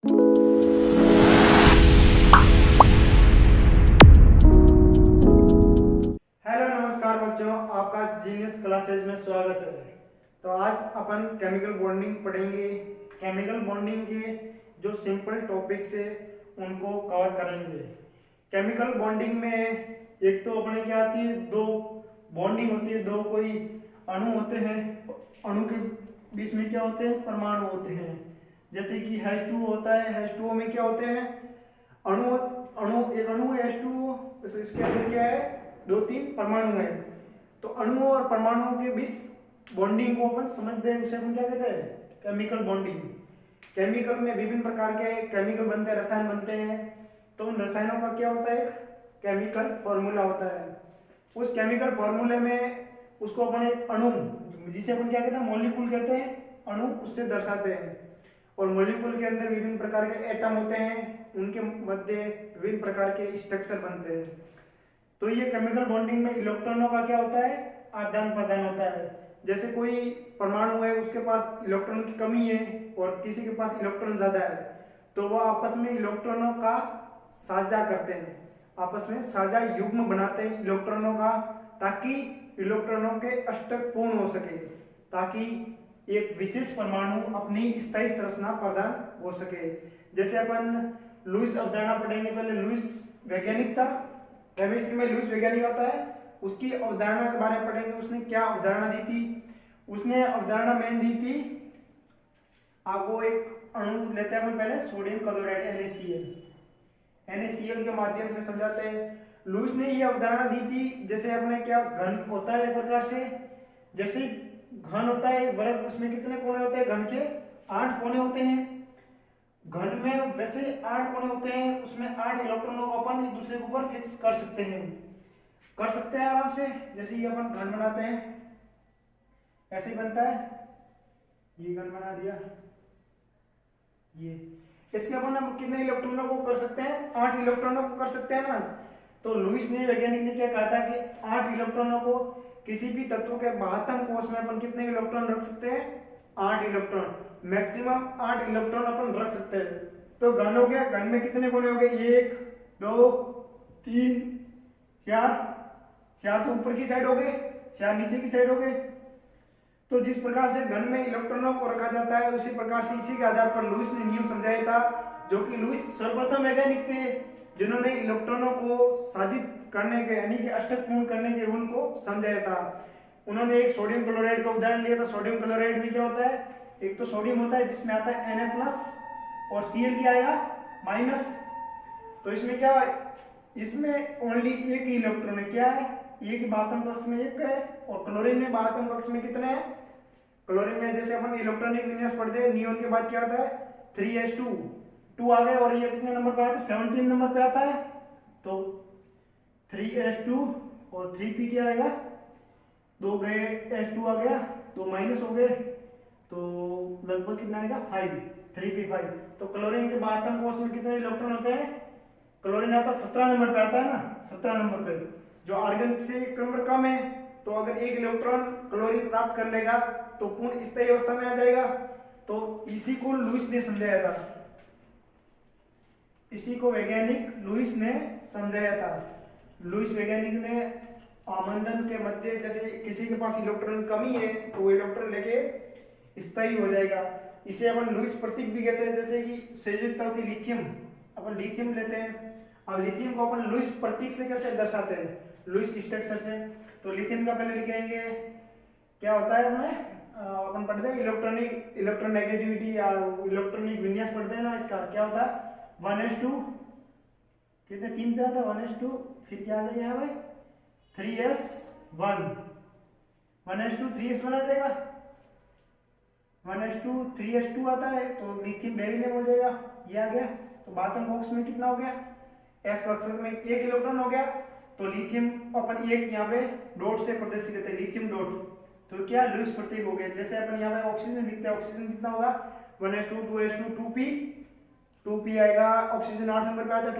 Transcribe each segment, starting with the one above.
Hello नमस्कार बच्चों, आपका जीनियस क्लासेज में स्वागत है। तो आज अपन केमिकल बॉन्डिंग पढ़ेंगे। केमिकल बॉन्डिंग के जो सिंपल टॉपिक्स है उनको कवर करेंगे। केमिकल बॉन्डिंग में एक तो अपने क्या आती है, दो बॉन्डिंग होती है, दो कोई अणु होते हैं, अणु के बीच में क्या होते हैं, परमाणु होते हैं। जैसे कि H2 होता है, H2O में क्या होते हैं, अणु अणु एक अणु है H2O, तो इसके अंदर क्या है, दो तीन परमाणु है। तो अणुओं और परमाणुओं के बीच बॉन्डिंग को अपन समझते हैं, उसे अपन क्या कहते हैं, केमिकल बॉन्डिंग। केमिकल में विभिन्न प्रकार के केमिकल बनते हैं, रसायन बनते हैं। तो उन रसायनों का क्या होता है, एक केमिकल फॉर्मूला होता है। उस केमिकल फॉर्मूले में उसको अपन एक अणु, जिसे अपन क्या कहते हैं, मॉलिक्यूल कहते हैं, अणु उससे दर्शाते हैं। और मॉलिक्यूल के अंदर विभिन्न प्रकार के एटम होते हैं, उनके मध्य विभिन्न प्रकार के स्ट्रक्चर बनते हैं। तो ये केमिकल बॉन्डिंग में इलेक्ट्रॉनों का क्या होता है, आदान प्रदान होता है। जैसे कोई परमाणु है, उसके पास इलेक्ट्रॉन की कमी है और किसी के पास इलेक्ट्रॉन ज्यादा है, तो वह आपस में इलेक्ट्रॉनों का साझा करते हैं, आपस में साझा युग्म बनाते हैं इलेक्ट्रॉनों का, ताकि इलेक्ट्रॉनों के अष्टक पूर्ण हो सके, ताकि एक विशेष परमाणु अपनी स्थायी संरचना प्रदान हो सके। जैसे अपन लुईस अवधारणा पढ़ेंगे, पहले लुईस वैज्ञानिक था, केमिस्ट्री में लुईस वैज्ञानिक होता है, उसकी अवधारणा के बारे में पढ़ेंगे। उसने क्या अवधारणा दी थी, उसने अवधारणा में दी थी, आपको एक अणु लेते हैं अपन पहले, सोडियम क्लोराइड NaCl के माध्यम से समझाते हैं। लुईस ने ये अवधारणा दी थी, जैसे अपने क्या घन होता है, एक प्रकार से जैसे घन होता है वर्ग, उसमें कितने कोने होते हैं, घन के 8 कोने होते हैं। घन में वैसे 8 कोने होते हैं, उसमें 8 इलेक्ट्रॉनों को अपन एक दूसरे के ऊपर फिक्स कर सकते हैं आराम से। जैसे ये अपन घन बनाते हैं, ऐसे ही बनता है, ये घन बना दिया, ये इसके अपन हम कितने इलेक्ट्रॉनों को कर सकते हैं, 8 इलेक्ट्रॉनों को कर सकते हैं ना। तो लुईस ने, वैज्ञानिक ने क्या कहा था कि 8 इलेक्ट्रॉनों को किसी भी तत्व के बाह्यतम कोश में अपन कितने इलेक्ट्रॉन रख सकते हैं, 8 इलेक्ट्रॉन, मैक्सिमम 8 इलेक्ट्रॉन अपन रख सकते हैं। तो घन हो गया, घन में कितने कोने हो गए, 1 2 3 4, 4 तो ऊपर की साइड हो गए, 4 नीचे की साइड हो गए। तो जिस प्रकार से घन में इलेक्ट्रॉनों को रखा जाता है, उसी प्रकार से इसी के आधार पर लुईस ने नियम समझाया था, जो कि लुईस सर्वप्रथम वैज्ञानिक थे जिन्होंने इलेक्ट्रॉनों को साजित करने के, यानी कि अष्टक पूर्ण करने के रूल को समझाया था। उन्होंने एक सोडियम क्लोराइड का उदाहरण लिया था। सोडियम क्लोराइड में क्या होता है, एक तो सोडियम होता है जिसमें आता है Na+ और Cl क्या आएगा, माइनस। तो इसमें क्या, इसमें ओनली एक ही इलेक्ट्रॉन है, क्या है, एक ही बाह्यतम कक्ष में एक है। और क्लोरीन में बाह्यतम कक्ष में कितने हैं, क्लोरीन में जैसे अपन इलेक्ट्रॉनिक विन्यास पढ़ते हैं, नियोन के बाद क्या आता है, 3s2 2 आ गए, और ये कितने नंबर पे आता है, 17 नंबर पे आता है। तो 3s2 और 3p क्या आएगा, 2 गए, s2 आ गया, 2 माइनस हो गए, तो लगभग कितना आएगा, 5, 3p5। तो क्लोरीन के बाह्यतम कोश में कितने इलेक्ट्रॉन होते हैं, क्लोरीन आता 17 नंबर पे आता है ना, 17 नंबर पे, जो आर्गन से एक नंबर कम है। तो अगर एक इलेक्ट्रॉन क्लोरीन प्राप्त कर लेगा तो पूर्ण स्थायी अवस्था में आ जाएगा। तो इसी को लुईस ने समझाया था, इसी को वैज्ञानिक लुईस ने समझाया था। लुईस वैज्ञानिक ने आमंदन के मध्य, जैसे किसी के पास इलेक्ट्रॉन कमी है तो वो इलेक्ट्रॉन लेके स्थायी हो जाएगा। इसे अपन लुईस प्रतीक भी कहते हैं, जैसे कि संयुक्ता होती लिथियम, अपन लिथियम लेते हैं। अब लिथियम को अपन लुईस प्रतीक से कैसे दर्शाते हैं, लुईस स्ट्रक्चर से। तो लिथियम का पहले लिखेंगे, क्या होता है, अपन पढ़ते हैं इलेक्ट्रोनेगेटिविटी या इलेक्ट्रॉनिक विन्यास पढ़ते हैं ना, इसका क्या होता है, 1s2 कितने 3 पे आता है, 1s2, फिर क्या आ जाएगा भाई, 3s1, 1s2 3s1 आ जाएगा, 1s2 3s2 आता है, तो लिथियम बेरिलियम हो जाएगा, ये आ गया। तो बाह्यतम बॉक्स में कितना हो गया, s कक्षक में 1 इलेक्ट्रॉन हो गया। तो लिथियम अपन एक यहाँ पे डॉट से प्रदर्शित करते हैं, लिथियम डॉट, तो क्या लुईस प्रतीक हो गया। जैसे अपन यहाँ पे ऑक्सीजन लिखते हैं, ऑक्सीजन कितना होगा, 1s2 2s2 2p आएगा, ऑक्सीजन 8 नंबर पे आता है,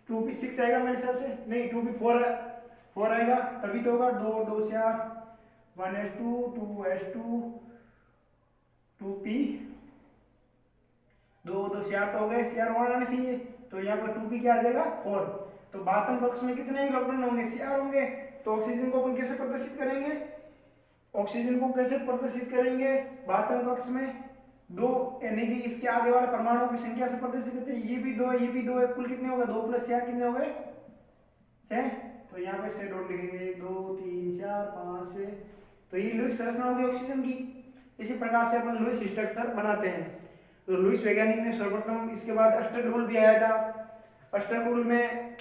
2p 6 आएगा मेरे हिसाब से, नहीं 2p 4 आएगा, तभी तो होगा, 2 2 4, 1s2 2s2 2p 2 2 4 तो हो गए, Cr 1 आना चाहिए, तो यहाँ पर 2p क्या आ जाएगा 4। तो बातम कक्ष में कितने इलेक्ट्रॉन होंगे, Cr होंगे। तो ऑक्सीजन को अपन कैसे प्रदर्शित करेंगे, ऑक्सीजन को कैसे प्रदर्शित करेंगे, बातम कक्ष में 2 यानी कि इसके आगे वाले परमाणुओं की संख्या से प्रदर्शित करते हैं। ये भी 2 है, ये भी 2 है, कुल कितने हो गए 2 + 4 कितने हो गए 6। तो यहाँ पे 6 डॉट लिखेंगे, 1 2 3 4 5 6। तो ये लुईस संरचना होगी ऑक्सीजन की। इसी प्रकार से अपन लुईस स्ट्रक्चर बनाते हैं। तो लुईस वैज्ञानिक ने सर्वप्रथम, इसके बाद अष्टक रूल भी आया था। अष्टक रूल में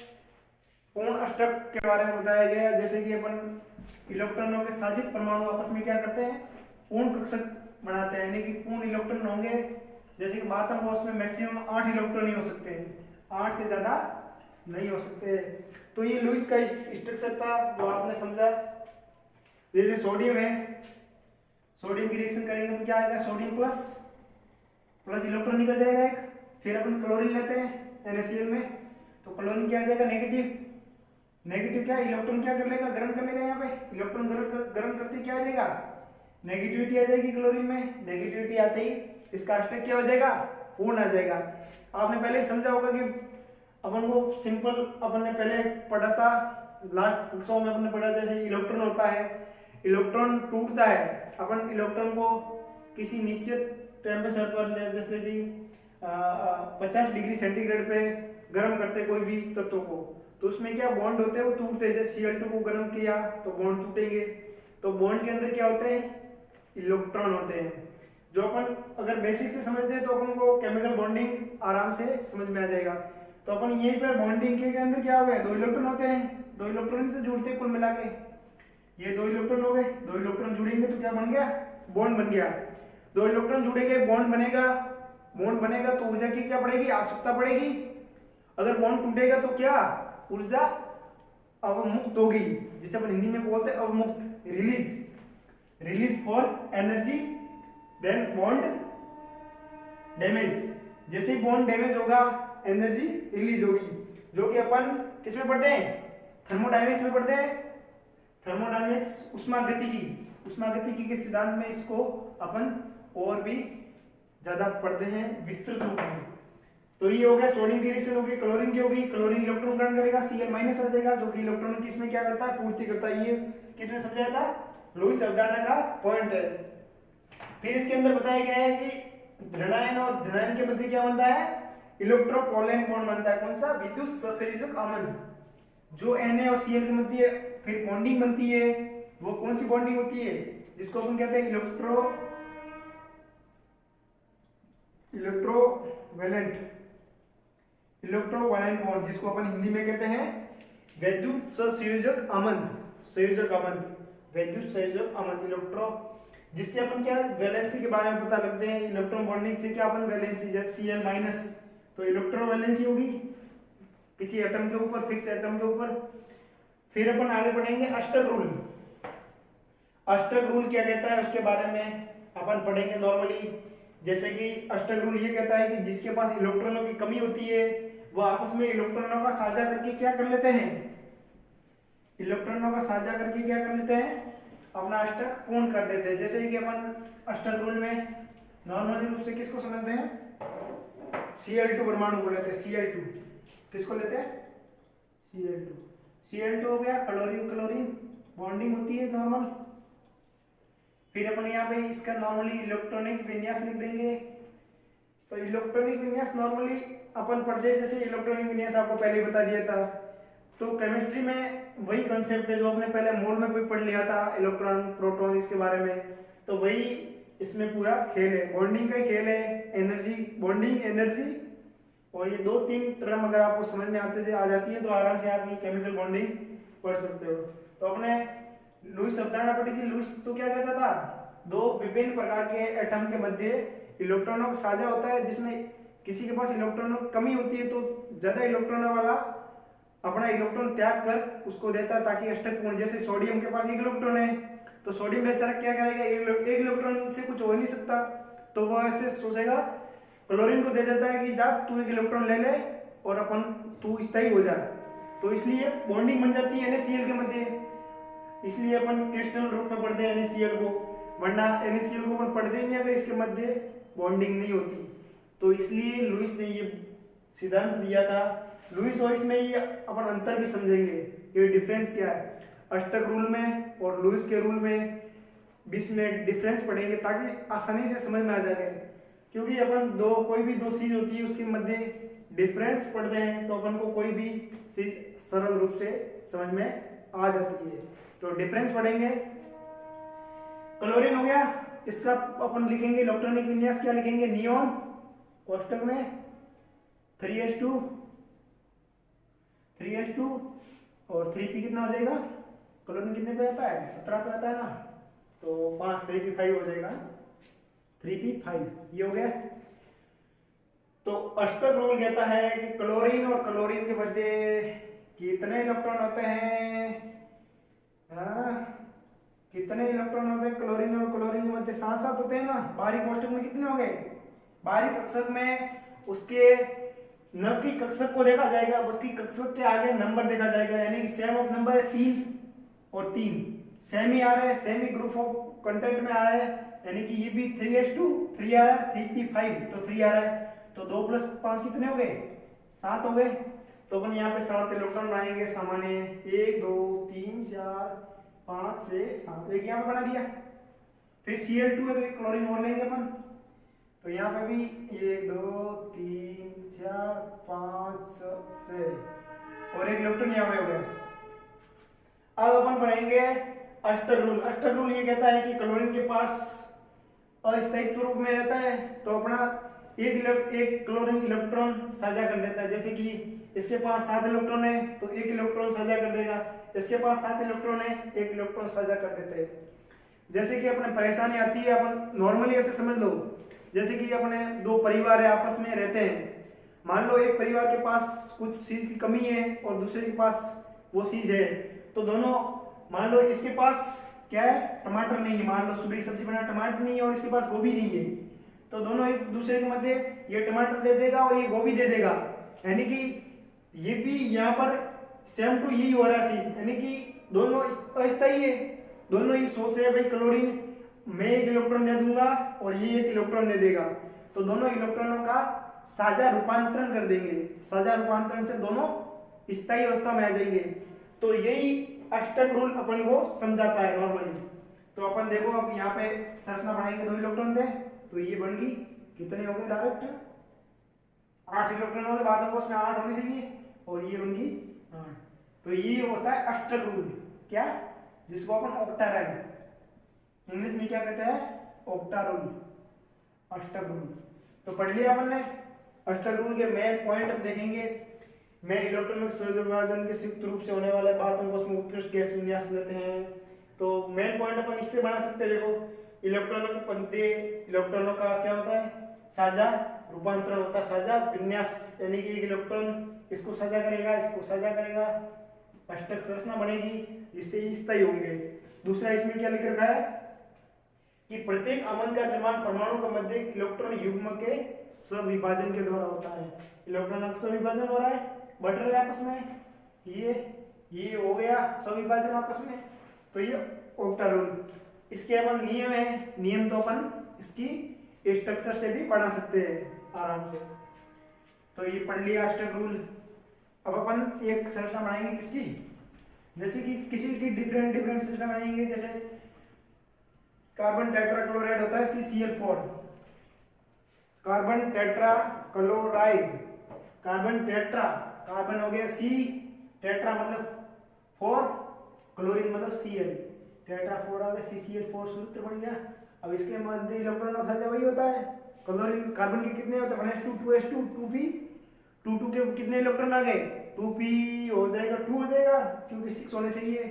पूर्ण अष्टक के बारे में बताया गया, जैसे कि अपन इलेक्ट्रॉनों के साजित परमाणु आपस में क्या करते हैं, पूर्ण कक्षक बनाते हैं, यानी कि पूर्ण इलेक्ट्रॉन होंगे। जैसे कि बात हम उसमें मैक्सिमम 8 इलेक्ट्रॉन ही हो सकते हैं, 8 से ज्यादा नहीं हो सकते। तो ये लुईस का स्ट्रक्चर था जो आपने समझा। जैसे सोडियम है, सोडियम की रिएक्शन करेंगे तो क्या आएगा, सोडियम प्लस इलेक्ट्रॉन निकल जाएगा एक। फिर अपन क्लोरीन लेते हैं NaCl में, तो क्लोरीन क्या आ जाएगा नेगेटिव क्या इलेक्ट्रॉन क्या कर लेगा, ग्रहण कर लेगा। यहाँ पे इलेक्ट्रॉन ग्रहण करते क्या आ जाएगा, नेगेटिविटी आ जाएगी क्लोरीन में। नेगेटिविटी आते ही इसका अष्टक क्या हो जाएगा, पूर्ण आ जाएगा। आपने पहले समझा होगा कि अपन को सिंपल, अपन ने पहले पढ़ा था लास्ट कक्षाओं में, अपन ने पढ़ा जैसे इलेक्ट्रॉन होता है, इलेक्ट्रॉन टूटता है, अपन इलेक्ट्रॉन को किसी निश्चित टेम्परेचर पर जैसे कि 50 डिग्री सेंटीग्रेड पे गर्म करते कोई भी तत्व को, तो उसमें क्या बॉन्ड होते हैं वो टूटते हैं। जैसे Cl2 को गर्म किया तो बॉन्ड टूटेंगे। तो बॉन्ड के अंदर क्या होते हैं, इलेक्ट्रॉन होते हैं। जो अपन अगर बेसिक से समझते हैं तो अपन को केमिकल बॉन्डिंग आराम से समझ में आ जाएगा। तो अपन यहीं पर बॉन्डिंग के अंदर क्या हो गया, 2 इलेक्ट्रॉन होते हैं, 2 इलेक्ट्रॉन से जुड़ते हैं कुल मिला के। ये 2 इलेक्ट्रॉन हो गए, 2 इलेक्ट्रॉन जुड़ेंगे तो क्या बन गया, बॉन्ड बन गया। 2 इलेक्ट्रॉन जुड़ेंगे, बॉन्ड बनेगा तो ऊर्जा की क्या पड़ेगी, आवश्यकता पड़ेगी। अगर बॉन्ड टूटेगा तो क्या, ऊर्जा अवमुक्त होगी, जिसे अपन हिंदी में बोलते हैं अवमुक्त, release for energy, then bond damage. जैसे ही बॉन्ड डैमेज होगा एनर्जी रिलीज होगी, जो कि अपन किस में पढ़ते हैं, थर्मोडायनेमिक्स में पढ़ते हैं। थर्मोडायनेमिक्स उष्मागतिकी के सिद्धांत में इसको अपन और भी ज्यादा पढ़ते हैं विस्तृत रूप में। तो ये हो गया सोडियम की रिएक्शन होगी, क्लोरीन की होगी, क्लोरीन इलेक्ट्रॉन ग्रहण करेगा, Cl- आ जाएगा, जो कि इलेक्ट्रॉन किसमें क्या करता है, पूर्ति करता है। ये किसने समझाया था, लुईस अवधारणा का पॉइंट है। फिर इसके अंदर बताया गया है कि ऋणायन और धनायन के मध्य क्या बनता है, इलेक्ट्रोकोवैलेंट बॉन्ड बनता है। कौन सा, विद्युत सहसंयोजक अमन। जो Na और Cl के मध्य फिर बॉन्डिंग बनती है, वो कौन सी बॉन्डिंग होती है, जिसको अपन कहते हैं इलेक्ट्रोवैलेंट बॉन्ड, जिसको अपन हिंदी में कहते हैं विद्युत सहसंयोजक अमन। विद्युत सहसंयोजक अमन इलेक्ट्रो, जिससे अपन क्या वैलेंसी के बारे में पता लगते हैं। इलेक्ट्रॉन बॉन्डिंग से क्या अपन वैलेंसी, जैसे Cl- तो इलेक्ट्रोवैलेंसी होगी किसी एटम के ऊपर, फिक्स एटम के ऊपर। फिर अपन आगे बढ़ेंगे अष्टक रूल। अष्टक रूल क्या कहता है उसके बारे में अपन पढ़ेंगे नॉर्मली। जैसे कि अष्टक रूल ये कहता है कि जिसके पास इलेक्ट्रॉनों की कमी होती है वो आपस में इलेक्ट्रॉनों का साझा करके क्या कर लेते हैं, अपना अष्टक पूर्ण कर देते हैं। जैसे कि अपन अष्टक रूल में नॉर्मली रूप से किसको समझते हैं, Cl2 परमाणु को लेते हैं। Cl2 किसको लेते हैं, Cl2 हो गया, क्लोरीन बॉन्डिंग होती है नॉर्मल। फिर अपन यहाँ पे इसका नॉर्मली इलेक्ट्रॉनिक विन्यास लिख देंगे। तो इलेक्ट्रॉनिक विन्यास नॉर्मली अपन पढ़ते हैं, जैसे इलेक्ट्रॉनिक विन्यास आपको पहले बता दिया था। तो केमिस्ट्री में वही कंसेप्ट है जो आपने पहले मोल में भी पढ़ लिया था, इलेक्ट्रॉन प्रोटॉन इसके बारे में। तो वही इसमें पूरा खेल है, बॉन्डिंग का खेल है, एनर्जी बॉन्डिंग, एनर्जी। और ये 2-3 टर्म अगर आपको समझ में आ जाती है तो आराम से आप ये केमिकल बॉन्डिंग पढ़ सकते हो। तो अपने लुईस अवधारणा पढ़ी थी। लुईस तो क्या कहता था, 2 विभिन्न प्रकार के एटम के मध्य इलेक्ट्रॉनों का साझा होता है, जिसमें किसी के पास इलेक्ट्रॉनों की कमी होती है तो ज्यादा इलेक्ट्रॉनों वाला अपना इलेक्ट्रॉन त्याग कर उसको देता है ताकि अष्टक पूर्ण। जैसे सोडियम के पास 1 इलेक्ट्रॉन है तो सोडियम बेशक क्या करेगा, 1 इलेक्ट्रॉन से कुछ हो नहीं सकता, तो वह ऐसे सोचेगा, क्लोरीन को दे देता है कि जा तू 1 इलेक्ट्रॉन ले ले और अपन तू स्थायी हो जा। तो इसलिए बॉन्डिंग बन जाती है NaCl के मध्य। इसलिए अपन क्रिस्टल रूप में पढ़ते हैं NaCl को, वरना NaCl को अपन पढ़ते नहीं अगर इसके मध्य बॉन्डिंग नहीं होती। तो इसलिए लुईस ने ये सिद्धांत दिया था। लुईस और इसमें ये अपन अंतर भी समझेंगे, ये डिफरेंस क्या है अष्टक रूल में और लुईस के रूल में, बीच में डिफरेंस पढ़ेंगे ताकि आसानी से समझ में आ जाए। क्योंकि अपन कोई भी दो चीज होती है उसके मध्य डिफरेंस पढ़ते हैं तो अपन को कोई भी चीज सरल रूप से समझ में आ जाती है। तो डिफरेंस पढ़ेंगे। क्लोरीन हो गया, इसका अपन लिखेंगे इलेक्ट्रॉनिक विन्यास क्या लिखेंगे, नियॉन, कोष्टक में 3s2 और 3p कितना हो जाएगा, क्लोरीन कितने पे आता है 17 पे आता है ना, तो 5 3p5 हो जाएगा 3p5, ये हो गया। तो अष्टक रूल कहता है कि क्लोरीन और क्लोरीन के मध्य कितने इलेक्ट्रॉन होते हैं, कितने इलेक्ट्रॉन होते हैं क्लोरीन और क्लोरीन के मध्य, 7 होते हैं ना। बाहरी कोष्टक में कितने हो गए, बाहरी कक्षक में उसके न की कक्षक को देखा जाएगा, उसकी कक्षक के आगे नंबर देखा जाएगा, यानी कि सेम ऑफ नंबर है 3 और 3 सेम ही आ रहा है, same he group of content में आ रहा है, यानी कि ये भी 3s2 3 आ रहा है, 3p5 तो 3 आ रहा है, तो 2 + 5 कितने हो गए 7 हो गए। तो अपन यहाँ पे 7 इलेक्ट्रॉन बनाएंगे सामान्य, 1 2 3 4 5 6 7, एक यहाँ पे बना दिया। फिर Cl2 है तो एक क्लोरीन और लेंगे अपन, तो यहाँ पे भी 1 2 3 4 5 6 और एक इलेक्ट्रॉन यहाँ पे हो गया। अब अपन पढ़ेंगे अष्टक रूल। अष्टक रूल ये कहता है कि क्लोरीन के पास अस्थायित्व रूप में रहता है तो अपना एक क्लोरीन इलेक्ट्रॉन साझा कर देता है। जैसे कि इसके पास 7 इलेक्ट्रॉन है तो एक इलेक्ट्रॉन साझा कर देगा, इसके पास 7 इलेक्ट्रॉन है एक इलेक्ट्रॉन साझा कर देते हैं। जैसे कि अपने परेशानी आती है, अपन नॉर्मली ऐसे समझ लो, जैसे कि अपने दो परिवार है आपस में रहते हैं, मान लो एक परिवार के पास कुछ चीज की कमी है और दूसरे के पास वो चीज है, तो दोनों, मान लो इसके पास क्या है टमाटर नहीं है, मान लो सुबह की सब्जी बना टमाटर नहीं है और इसके पास गोभी नहीं है, तो दोनों एक दूसरे के मध्य ये टमाटर दे देगा और ये गोभी दे देगा, यानी कि ये भी यहाँ पर सेम टू यही हो रहा है चीज, यानी कि दोनों अस्थायी है, दोनों ही सोच रहे हैं भाई क्लोरीन मैं एक इलेक्ट्रॉन दे दूंगा और ये एक इलेक्ट्रॉन दे देगा, तो दोनों इलेक्ट्रॉनों का साझा रूपांतरण कर देंगे, साझा रूपांतरण से दोनों स्थायी अवस्था में आ जाएंगे। तो यही अष्टक रूल अपन को समझाता है नॉर्मली। तो अपन देखो अब यहाँ पे संरचना बनाएंगे, 2 इलेक्ट्रॉन दे तो ये बन गई, कितने हो गए डायरेक्ट 8 इलेक्ट्रॉन हो गए, बाद में उसमें 8 होने चाहिए और ये बन गई 8। तो ये होता है अष्टक रूल, क्या, जिसको अपन ऑक्टाराइड इंग्लिश में क्या कहते हैं ऑक्टा रूल, अष्टक रूल। तो पढ़ लिया अपन ने अष्टक रूल के मेन पॉइंट अब देखेंगे। मैं इलेक्ट्रॉनिक संयोजन के संयुक्त रूप से होने वाले बातों को उसमें उत्कृष्ट गैस विन्यास लेते हैं। तो मेन पॉइंट अपन इससे बना सकते हैं, देखो इलेक्ट्रॉनों के पंक्ति, इलेक्ट्रॉनों का क्या होता है साझा रूपांतरण होता है, साझा विन्यास, यानी कि एक इलेक्ट्रॉन इसको साझा करेगा, इसको साझा करेगा, अष्टक संरचना बनेगी जिससे स्थायी होंगे। दूसरा इसमें क्या लिख रखा है कि प्रत्येक अमन का निर्माण परमाणु के मध्य इलेक्ट्रॉन युग्म के सविभाजन के द्वारा होता है। इलेक्ट्रॉनों का सविभाजन हो रहा है, बढ़ रहे हैं आपस में, ये हो गया सविभाजन आपस में, तो ये ऑक्टा रूल। इसके अपन नियम है, नियम तो अपन इसकी स्ट्रक्चर से भी पढ़ा सकते हैं आराम से। तो ये पढ़ लिया अष्टक रूल। अब अपन एक संरचना बनाएंगे किसकी, जैसे कि किसी की डिफरेंट संरचना बनाएंगे, जैसे कार्बन टेट्राक्लोराइड होता है CCl4, carbon tetrachloride, carbon tetra, carbon हो गया C, टेट्रा मतलब 4, क्लोरीन मतलब Cl, टेट्रा 4 आ गया, CCl4 सूत्र बन गया। अब इसके मध्य इलेक्ट्रॉन का साझा वही होता है, क्लोरीन कार्बन के कितने होते हैं 1s2 2s2 2p, 2 के कितने इलेक्ट्रॉन आ गए 2p हो जाएगा 2 हो जाएगा क्योंकि 6 होने चाहिए,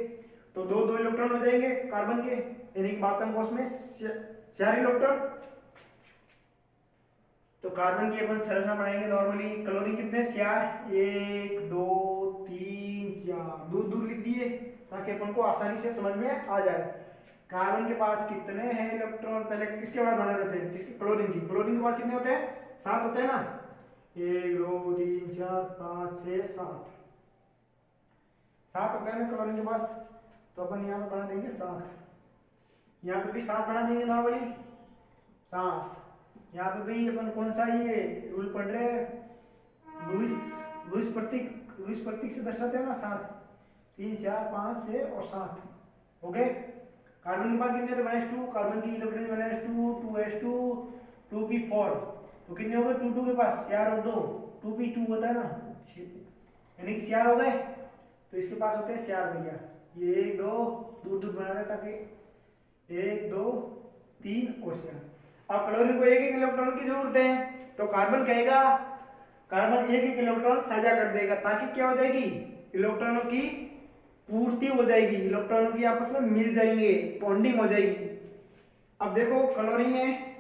तो 2 इलेक्ट्रॉन हो जाएंगे कार्बन के, यानी कि बातम कोश में 4 इलेक्ट्रॉन। तो कार्बन की अपन संरचना बनाएंगे नॉर्मली, क्लोरीन कितने 4, 1 2 3 4, दूर लिख दिए ताकि अपन को आसानी से समझ में आ जाए। कार्बन के पास कितने हैं इलेक्ट्रॉन, पहले किसके बाद बना देते हैं, किसके, क्लोरीन की। क्लोरीन के पास कितने होते हैं 7 होते हैं ना, 1 2 3 4 5 6 7 होते हैं ना क्लोरीन के पास, तो अपन यहाँ पे बना देंगे 7, यहाँ पे भी 7 बना देंगे नॉर्मली 7, यहाँ पे भी अपन कौन सा ये रूल पढ़ रहे हैं, लुईस लुईस प्रतीक से दर्शाते हैं ना 7, 3 4 5 6 और 7 हो गए। कार्बन के बाद कितने थे 1s2, कार्बन की इलेक्ट्रॉन 1s2 2s2 2p4, तो कितने हो गए 2 2 के पास 4 और 2 2p2 होता है ना, यानी कि 4 हो गए। तो इसके पास होते हैं 4 भैया, ये 1 2 दूर दूर बना दे ताकि 1 2 3 और 4। अब क्लोरीन को एक एक इलेक्ट्रॉन की जरूरत है, तो कार्बन कहेगा कार्बन एक एक इलेक्ट्रॉन साझा कर देगा ताकि क्या हो जाएगी, इलेक्ट्रॉनों की पूर्ति हो जाएगी, इलेक्ट्रॉनों की आपस में मिल जाएंगे, बॉन्डिंग हो जाएगी। अब देखो क्लोरीन में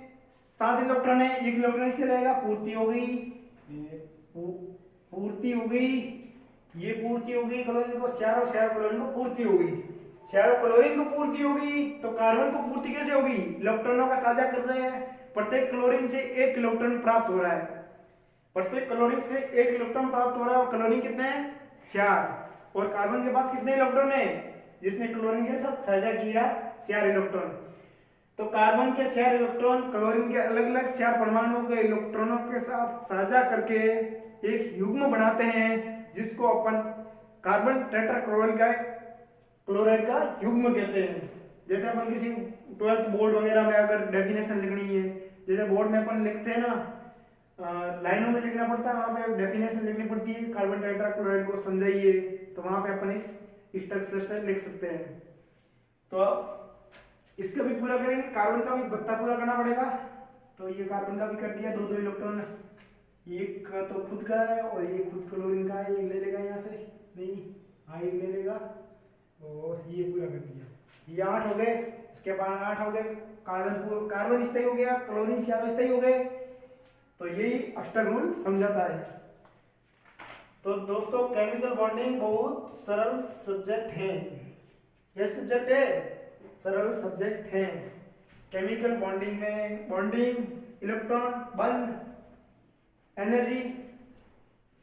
7 इलेक्ट्रॉन है, एक इलेक्ट्रॉन इससे रहेगा, पूर्ति हो गई, पूर्ति हो गई, ये पूर्ति हो गई क्लोरीन को, चारों क्लोरीन को पूर्ति हो गई, चारों क्लोरीन को पूर्ति हो गई। तो कार्बन को पूर्ति कैसे होगी, इलेक्ट्रॉनों का साझा कर रहे हैं, प्रत्येक क्लोरीन से एक इलेक्ट्रॉन प्राप्त हो रहा है, प्रत्येक क्लोरीन से एक इलेक्ट्रॉन प्राप्त हो रहा है, और क्लोरीन कितने हैं 4, और कार्बन के पास कितने इलेक्ट्रॉन है, जिसने क्लोरीन के साथ साझा किया 4 इलेक्ट्रॉन। तो कार्बन के 4 इलेक्ट्रॉन क्लोरीन के अलग अलग 4 परमाणुओं के इलेक्ट्रॉनों के साथ साझा करके एक युग्म बनाते हैं, जिसको अपन कार्बन टेट्राक्लोराइड का युग्म कहते हैं। जैसे अपन किसी 12th बोर्ड वगैरह में अगर डेफिनेशन लिखनी है, जैसे बोर्ड में अपन लिखते हैं ना, लाइनों में लिखना पड़ता है, वहां पे डेफिनेशन लिखनी पड़ती है, कार्बन टेट्राक्लोराइड को समझाइए, तो वहां पे अपन इस स्ट्रक्चर से लिख सकते हैं। तो इसका भी पूरा करेंगे, कार्बन का भी भत्ता पूरा करना पड़ेगा। तो ये कार्बन का भी कर दिया, 2 2 इलेक्ट्रॉन, एक तो खुद का है और ये खुद क्लोरीन का है, एक ले लेगा यहाँ से, नहीं हाँ एक ले लेगा, और ये पूरा कर दिया, ये 8 हो गए। इसके बाद 8 हो गए, कार्बन स्थायी हो गया, क्लोरीन चारों स्थायी हो गए। तो यही अष्टक रूल समझाता है। तो दोस्तों केमिकल बॉन्डिंग बहुत सरल सब्जेक्ट है, यह सब्जेक्ट है सरल सब्जेक्ट है। केमिकल बॉन्डिंग में बॉन्डिंग, इलेक्ट्रॉन, बंध, एनर्जी,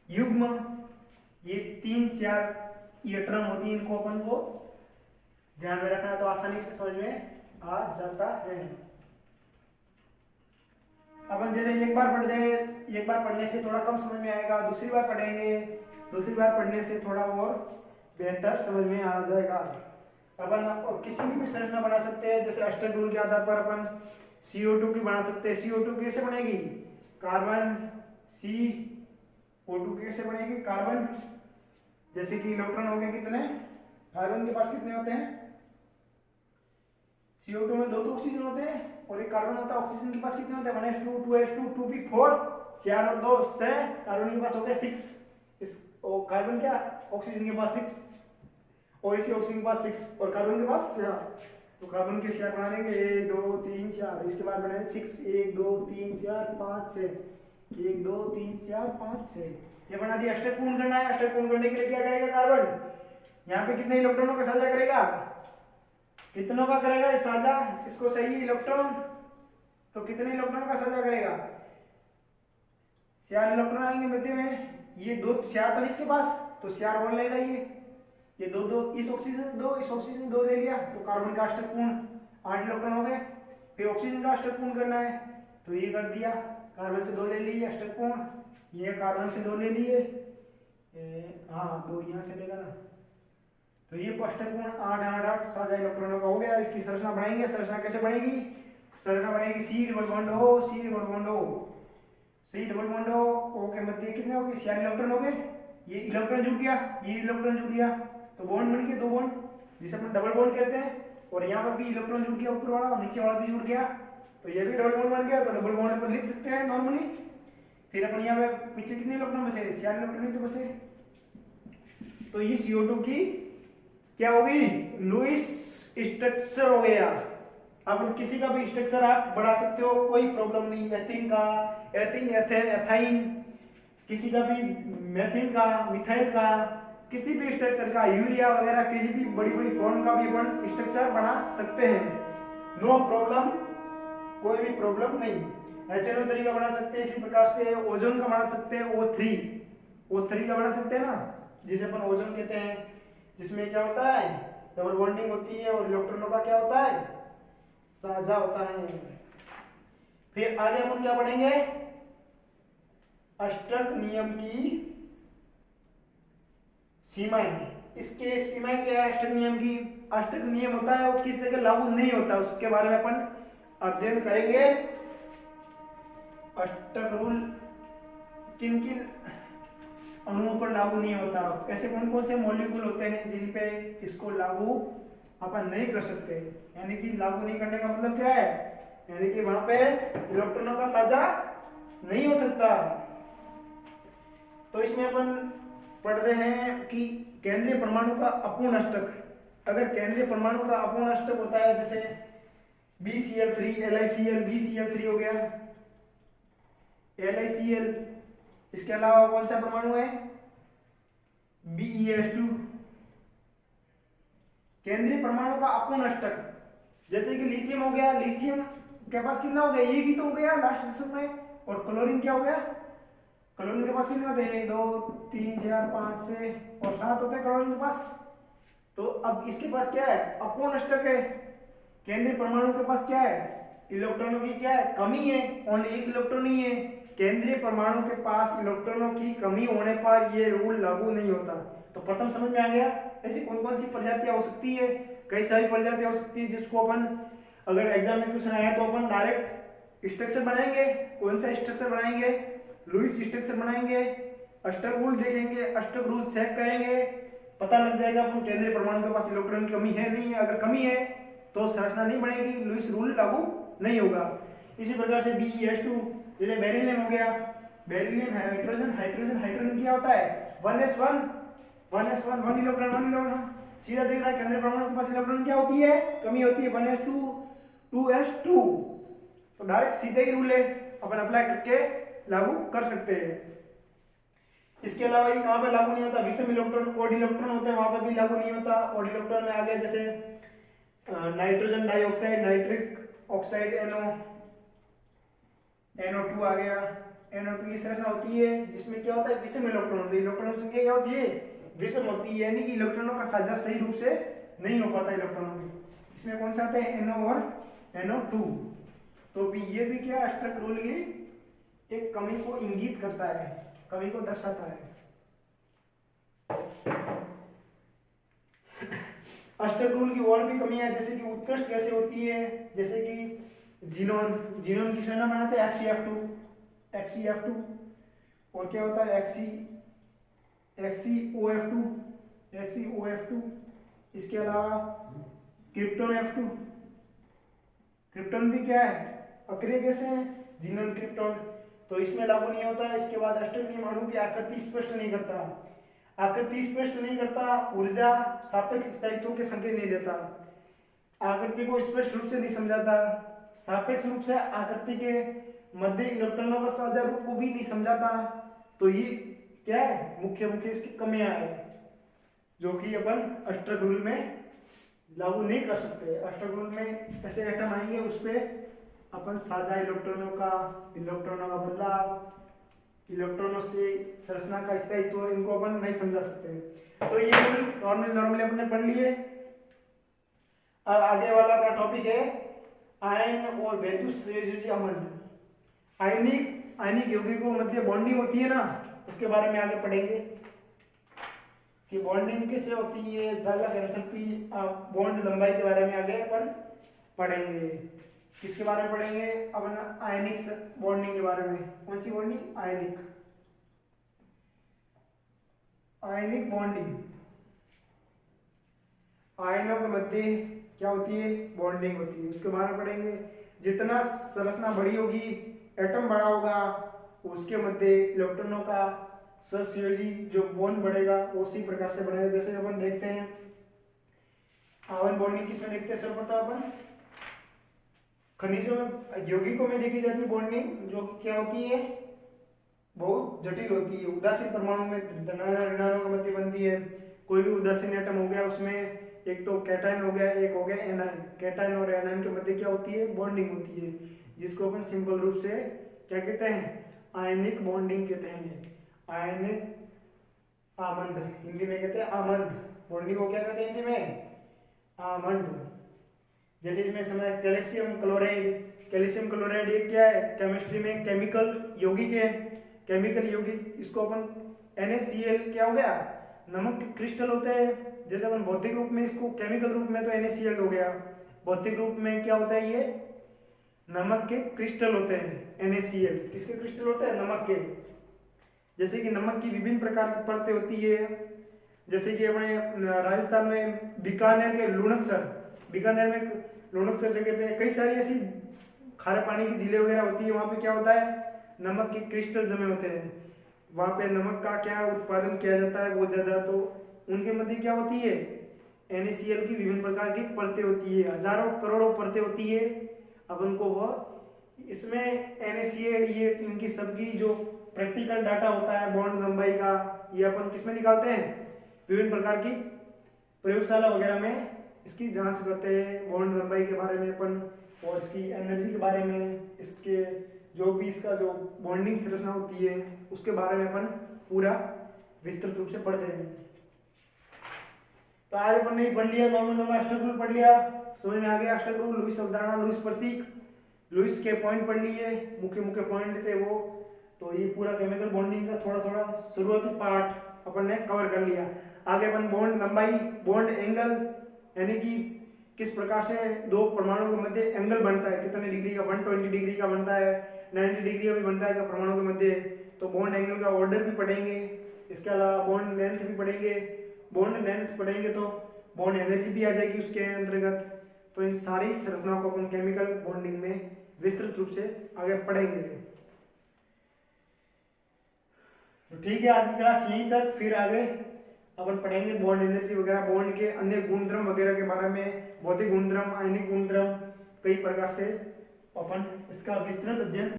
युग्म, ये 3 4 ये टर्म होती है, इनको अपन को ध्यान में रखना, तो आसानी से समझ में आ जाता है। अपन जैसे एक बार पढ़ दे, एक बार पढ़ने से थोड़ा कम समझ में आएगा, दूसरी बार पढ़ेंगे, दूसरी बार पढ़ने से थोड़ा और बेहतर समझ में आ जाएगा। अपन किसी की भी संरचना बना सकते हैं, जैसे अष्टक रूल के आधार पर अपन CO2 की बना सकते हैं। CO2 कैसे बनेगी, कार्बन CO2 कैसे बनेगी, कार्बन, जैसे कि इलेक्ट्रॉन हो गए कितने, कार्बन के पास कितने होते हैं, CO2 में 2 ऑक्सीजन होते हैं, और एक कार्बन होता है, ऑक्सीजन के पास कितने होते हैं 1s2 2s2 2p4, 4 और 2 6, कार्बन के पास हो गए 6, इस कार्बन क्या, ऑक्सीजन के पास 6, और इसी ऑक्सीजन के पास 6 और कार्बन के पास 4, तो कार्बन के 4 बना देंगे 1 2 3 4, इसके बाद बनाएंगे 6 1 2 3 4 5 6, 1 2 3 4 5 6, ये बना दिया। अष्टक पूर्ण करना है, अष्टक पूर्ण करने के लिए क्या करेगा कार्बन, यहाँ पे कितने इलेक्ट्रॉनों का साझा करेगा, कितनों का करेगा साझा, इसको सही इलेक्ट्रॉन, तो कितने इलेक्ट्रॉन का साझा करेगा, 4 इलेक्ट्रॉन आएंगे मध्य में, ये 2 4 तो इसके पास, तो 4 और लेगा, ये 2 2 इस ऑक्सीजन से 2 इस ऑक्सीजन से 2 ले लिया, तो कार्बन का अष्टक पूर्ण 8 इलेक्ट्रॉन हो गए। फिर ऑक्सीजन का अष्टक पूर्ण करना है, तो ये कर दिया, कार्बन से 2 ले लिए अष्टक पूर्ण, ये कार्बन से 2 ले लिए, हाँ 2 यहाँ से लेगा ना, तो ये अष्टक पूर्ण 8 8 8 साझा इलेक्ट्रॉनों का हो गया। इसकी संरचना बनाएंगे, संरचना कैसे बनेगी, संरचना बनेगी C double bond O, C double bond O, C double bond O के मध्य कितने हो गए 4 इलेक्ट्रॉन हो गए, ये इलेक्ट्रॉन जुड़ गया, ये इलेक्ट्रॉन जुड़ गया, तो बॉन्ड बन गए 2 बॉन्ड, जिसे अपन डबल बॉन्ड कहते हैं, और यहाँ पर भी इलेक्ट्रॉन जुड़ गया, ऊपर वाला और नीचे वाला भी जुड़ गया, तो ये भी डबल बॉन्ड बन गया, तो डबल बॉन्ड अपन लिख सकते हैं नॉर्मली। फिर अपन यहाँ पे पीछे कितने इलेक्ट्रॉन बचे, 4 इलेक्ट्रॉन ही तो बचे, तो ये CO2 की क्या होगी, लुईस स्ट्रक्चर हो गया। अब किसी का भी स्ट्रक्चर आप बढ़ा सकते हो, कोई प्रॉब्लम नहीं, एथिन का, एथिन एथेन एथाइन, किसी का भी मेथिन का, मिथाइल का, किसी भी स्ट्रक्चर का, यूरिया वगैरह किसी भी बड़ी बड़ी फॉर्म का भी अपन स्ट्रक्चर बना सकते हैं, नो प्रॉब्लम, कोई भी प्रॉब्लम नहीं। HNO3 का बना सकते हैं, इसी प्रकार से ओजोन का बना सकते हैं, O3 का बना सकते हैं ना, जिसे अपन ओजोन कहते हैं, जिसमें क्या होता है डबल बॉन्डिंग होती है और इलेक्ट्रॉनों का क्या होता है साझा होता है। फिर आगे अपन क्या पढ़ेंगे, अष्टक नियम की सीमाएं। इसके सीमाएं क्या है अष्टक नियम की? अष्टक नियम होता है वो किस जगह लागू नहीं होता, उसके बारे में अपन अध्ययन करेंगे। अष्टक रूल किन किन अणुओं पर लागू नहीं होता, ऐसे कौन कौन से मॉलिक्यूल होते हैं जिन पे इसको लागू अपन नहीं कर सकते। यानी कि लागू नहीं करने का मतलब क्या है, यानी कि वहां पे इलेक्ट्रॉनों का साझा नहीं हो सकता। तो इसमें अपन पढ़ते हैं कि केंद्रीय परमाणु का अपूर्ण अष्टक, अगर केंद्रीय परमाणु का अपूर्ण अष्टक होता है जैसे BCl3 LiCl BCl3 हो गया LiCl, इसके अलावा कौन सा परमाणु है BeS2, केंद्रीय परमाणु का अपूर्ण अष्टक। जैसे कि लिथियम हो गया, लिथियम के पास कितना हो गया, ये भी तो हो गया लास्ट सेक्शन में। और क्लोरीन क्या हो गया, क्लोरीन के पास कितने होते हैं 2 3 4 5 6 और 7 होते हैं क्लोरीन के पास। तो अब इसके पास क्या है, अपूर्ण अष्टक है। केंद्रीय परमाणु के पास क्या है, इलेक्ट्रॉनों की क्या है, कमी है, ओनली एक इलेक्ट्रॉन ही है। केंद्रीय परमाणु के पास इलेक्ट्रॉनों की कमी होने पर यह रूल लागू नहीं होता। तो प्रथम समझ में आ गया ऐसी कौन कौन सी प्रजातियां हो सकती है, कई सारी प्रजातियां हो सकती है जिसको अपन अगर एग्जाम में क्वेश्चन आया तो अपन डायरेक्ट स्ट्रक्चर बनाएंगे। कौन सा स्ट्रक्चर बनाएंगे, लुईस स्ट्रक्चर बनाएंगे, अष्टक रूल देखेंगे, अष्टक रूल चेक करेंगे, पता लग जाएगा अपन केंद्रीय परमाणु के पास इलेक्ट्रॉन की कमी है नहीं है। अगर कमी है तो संरचना नहीं बनेगी, लुईस रूल लागू नहीं होगा। इसी प्रकार से BeS2 जैसे बेरिलियम हो गया, बेरिलियम हाइड्रोजन हाइड्रोजन हाइड्रोजन क्या होता है 1s1 1s1 1 इलेक्ट्रॉन 1 इलेक्ट्रॉन, सीधा देख रहा है केंद्रीय परमाणु के पास इलेक्ट्रॉन क्या होती है, कमी होती है 1s2 2s2। तो डायरेक्ट सीधे ही रूल है अपन अप्लाई करके लागू कर सकते हैं। इसके अलावा ये कहां पे लागू नहीं होता, विषम इलेक्ट्रॉन ओड इलेक्ट्रॉन होते हैं वहां पे भी लागू नहीं होता। ओड इलेक्ट्रॉन में आ गया जैसे nitrogen dioxide, nitric oxide NO2 आ गया। NO2 की संरचना होती है जिसमें क्या होता है विषम इलेक्ट्रॉन होते हैं, इलेक्ट्रॉनों की संख्या क्या होती है विषम होती है, यानी कि इलेक्ट्रॉनों का साझा सही रूप से नहीं हो पाता इलेक्ट्रॉनों में। इसमें कौन सा आता है NO और NO2। तो भी ये भी क्या अष्टक रूल की एक कमी को इंगित करता है, कमी को दर्शाता है। अष्टक रूल की और भी कमियां है जैसे कि उत्कृष्ट कैसे होती है, जैसे कि जीनोन, जीनोन की संरचना बनाते हैं HCF2 और क्या होता है HCOF2। इसके अलावा क्रिप्टोन F2, क्रिप्टोन भी क्या है अक्रिय गैस है जीनोन क्रिप्टोन, तो इसमें लागू नहीं होता। इसके बाद अष्टक नियम अणु की आकृति स्पष्ट नहीं करता, आकृति स्पष्ट नहीं करता, ऊर्जा सापेक्ष स्थायित्व के संकेत नहीं देता, आकृति को स्पष्ट रूप से नहीं समझाता, सापेक्ष रूप से आकृति के मध्य इलेक्ट्रॉनों का साझा रूप को भी नहीं समझाता। तो ये क्या है मुख्य इसकी कमियां है जो कि अपन अष्टक रूल में लागू नहीं कर सकते। अष्टक रूल में ऐसे एटम आएंगे उस पे अपन साझा इलेक्ट्रॉनों का बदलाव, इलेक्ट्रॉनों से संरचना का स्थायित्व इनको अपन नहीं समझा सकते। तो ये नॉर्मली अपन ने पढ़ लिए। अब आगे वाला का टॉपिक है आयन और वैद्युत अमंद। आयनिक यौगिकों मध्य बॉन्डिंग होती है ना, उसके बारे में आगे पढ़ेंगे कि बॉन्डिंग कैसे होती है, जालक एंथैल्पी, बॉन्ड लंबाई के बारे में आगे अपन पढ़ेंगे। किसके बारे में पढ़ेंगे अपन आयनिक बॉन्डिंग के बारे में। कौन सी बॉन्डिंग, आयनिक बॉन्डिंग, आयनों के मध्य क्या होती है बॉन्डिंग होती है, उसके बारे में पढ़ेंगे। जितना संरचना बड़ी होगी एटम बड़ा होगा उसके मध्य इलेक्ट्रॉनों का सहसंयोजी जो बॉन्ड बढ़ेगा वो उसी प्रकार से बढ़ेगा। जैसे अपन देखते हैं आयन बॉन्डिंग किसमें देखते हैं सर्वप्रथम अपन खनिजों में, यौगिकों में देखी जाती है बॉन्डिंग जो क्या होती है बहुत जटिल होती है। उदासीन परमाणु में ऋणाणुओं के मध्य बनती है। कोई भी उदासीन एटम हो गया उसमें एक तो कैटायन हो गया एक हो गया एनायन, कैटायन और एनायन के मध्य क्या होती है बॉन्डिंग होती है जिसको अपन सिंपल रूप से क्या कहते हैं आयनिक बॉन्डिंग कहते हैं। आयनिक आमंद हिंदी में कहते हैं आमंद, बॉन्डिंग को क्या कहते हैं हिंदी में आमंद। जैसे इसमें समय कैल्शियम क्लोराइड, कैल्शियम क्लोराइड ये क्या है, केमिस्ट्री में केमिकल यौगिक है, केमिकल यौगिक। इसको अपन NaCl क्या हो गया, नमक के क्रिस्टल होते हैं। जैसे अपन भौतिक रूप में इसको, केमिकल रूप में तो NaCl हो गया, भौतिक रूप में क्या होता है, ये नमक के क्रिस्टल होते हैं। NaCl किसके क्रिस्टल होते हैं, नमक के। जैसे कि नमक की विभिन्न प्रकार की परतें होती है, जैसे कि अपने राजस्थान में बीकानेर के लुणकसर, बीकानेर में लुणकसर जगह पे कई सारी ऐसी खारे पानी की झीलें वगैरह होती है, वहाँ पे क्या होता है, नमक के क्रिस्टल जमे होते हैं। वहाँ पे नमक का क्या उत्पादन किया जाता है बहुत ज़्यादा, तो उनके मध्य क्या होती है, NaCl की विभिन्न प्रकार की परतें होती है, हजारों करोड़ों परतें होती है। अब उनको वो इसमें NaCl ये इनकी सबकी जो प्रैक्टिकल डाटा होता है बॉन्ड लंबाई का, ये अपन किसमें निकालते हैं, विभिन्न प्रकार की प्रयोगशाला वगैरह में इसकी जांच करते हैं, बॉन्ड लंबाई के बारे में अपन, और इसकी एनर्जी के बारे में, इसके जो भी इसका जो बॉन्डिंग संरचना होती है उसके बारे में अपन पूरा विस्तृत रूप से पढ़ते हैं। तो आज अपन ने पढ़ लिया, नॉर्मल अष्टक रूल पढ़ लिया, समझ में आ गया अष्टक रूल, लुईस अवधारणा, लुईस प्रतीक, लुईस के पॉइंट पढ़ लिए, मुख्य मुख्य पॉइंट थे वो। तो ये पूरा केमिकल बॉन्डिंग का थोड़ा थोड़ा शुरुआती पार्ट अपन ने कवर कर लिया। आगे अपन बॉन्ड लंबाई, बॉन्ड एंगल, यानी कि किस प्रकार से दो परमाणुओं के मध्य एंगल बनता है, कितने डिग्री का, 120 डिग्री का बनता है, 90 डिग्री का भी बनता है परमाणुओं के मध्य, तो बॉन्ड एंगल का ऑर्डर भी पढ़ेंगे। इसके अलावा बॉन्ड लेंथ भी पढ़ेंगे, बॉन्ड लेंथ पढ़ेंगे तो बॉन्ड एनर्जी भी आ जाएगी उसके अंतर्गत। तो इन सारी संरचनाओं को अपन केमिकल बॉन्डिंग में विस्तृत रूप से आगे पढ़ेंगे। तो ठीक है, आज की क्लास यहीं तक, फिर आगे अपन पढ़ेंगे बॉन्ड एनर्जी वगैरह, बॉन्ड के अन्य गुणधर्म वगैरह के बारे में, भौतिक गुणधर्म, आयनिक गुणधर्म, कई प्रकार से अपन इसका विस्तृत अध्ययन